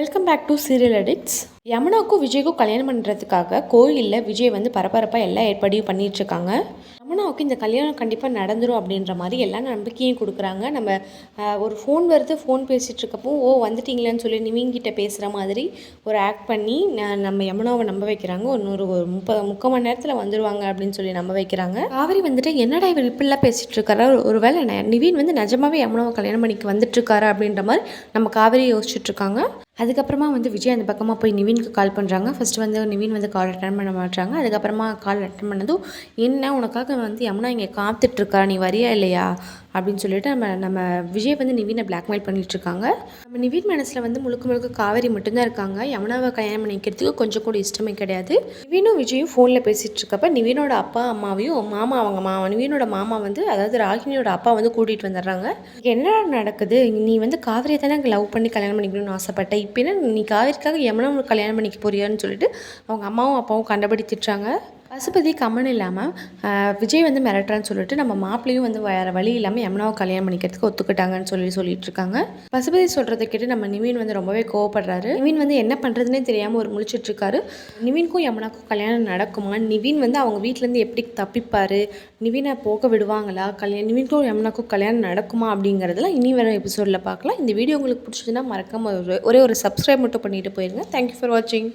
Welcome back to serial addicts. யமுனாவுக்கும் விஜய்க்கும் கல்யாணம் பண்ணுறதுக்காக கோயிலில் விஜய் வந்து பரபரப்பாக எல்லா ஏற்பாடையும் பண்ணிகிட்ருக்காங்க. யமுனாவுக்கு இந்த கல்யாணம் கண்டிப்பாக நடந்துடும் அப்படின்ற மாதிரி எல்லா நம்பிக்கையும் கொடுக்குறாங்க. நம்ம ஒரு ஃபோன் வருது, ஃபோன் பேசிகிட்டு இருக்கப்போ வந்துட்டீங்களேன்னு சொல்லி நிவின்கிட்ட பேசுகிற மாதிரி ஒரு ஆக்ட் பண்ணி நம்ம யமுனாவை நம்ப வைக்கிறாங்க. ஒரு 30 மணி நேரத்தில் வந்துடுவாங்க அப்படின்னு சொல்லி நம்ப வைக்கிறாங்க. காவிரி வந்துட்டு என்னடா இவர் இப்படிலாம் பேசிகிட்டு இருக்காரு, ஒருவேளை நிவின் வந்து நிஜமாவே யமுனாவை கல்யாணம் பண்ணிக்கு வந்துட்டுருக்காரு அப்படின்ற மாதிரி நம்ம காவிரி யோசிச்சுட்ருக்காங்க. அதுக்கப்புறமா வந்து விஜய் அந்த பக்கமாக போய் நிவினுக்கு கால் பண்ணுறாங்க. ஃபஸ்ட்டு வந்து நிவின் வந்து கால் அட்டன் பண்ண மாட்டாங்க. அதுக்கப்புறமா கால் அட்டன் பண்ணதும், என்ன உனக்காக வந்து யமுனா இங்கே காத்துட்ருக்கா, நீ வரியா இல்லையா அப்படின்னு சொல்லிட்டு நம்ம விஜய் வந்து நிவினை பிளாக்மெயில் பண்ணிகிட்ருக்காங்க. நம்ம நிவின் மனசில் வந்து முழுக்க முழுக்க காவேரி மட்டும்தான் இருக்காங்க. யமுனாவை கல்யாணம் பண்ணிக்கிறதுக்கு கொஞ்சம் கூட இஷ்டமே கிடையாது. நிவினும் விஜயும் ஃபோனில் பேசிகிட்டு இருக்கப்ப நிவினோட அப்பா அம்மாவையும் நிவினோட மாமா வந்து, அதாவது ராகினியோட அப்பா வந்து கூட்டிகிட்டு வந்துடுறாங்க. என்ன நடக்குது, நீ வந்து காவேரியை தானே லவ் பண்ணி கல்யாணம் பண்ணிக்கணும்னு ஆசைப்பட்ட, இப்போ என்ன நீ காவேரிக்காக யமுனா கல்யாணம் பண்ணிக்க போறியான்னு சொல்லிட்டு அவங்க அம்மாவும் அப்பாவும் கண்டபடி திட்டுறாங்க. பசுபதி கம்மன் இல்லாமல் விஜய் வந்து மிரட்டுறான்னு சொல்லிட்டு நம்ம மாப்பிள்ளையும் வந்து வேறு வழி இல்லாமல் யமுனாவை கல்யாணம் பண்ணிக்கிறதுக்கு ஒத்துக்கிட்டாங்கன்னு சொல்லிட்டு இருக்காங்க. பசுபதி சொல்கிறத கேட்டு நம்ம நிவின் வந்து ரொம்பவே கோவப்படுறாரு. நிவின் வந்து என்ன பண்ணுறதுனே தெரியாமல் ஒரு முழிச்சிட்ருக்காரு. நிவினுக்கும் யமுனாக்கும் கல்யாணம் நடக்குமா, நிவின் வந்து அவங்க வீட்டிலேருந்து எப்படி தப்பிப்பார், நிவினை போக விடுவாங்களா, நிவினுக்கும் யமுனாக்கும் கல்யாணம் நடக்குமா அப்படிங்கிறதெல்லாம் இனி வர எபிசோடில் பார்க்கலாம். இந்த வீடியோ உங்களுக்கு பிடிச்சதுன்னா மறக்காமல் ஒரே ஒரு சப்ஸ்கிரைப் மட்டும் பண்ணிட்டு போயிருங்க. தேங்க்யூ ஃபார் வாட்சிங்.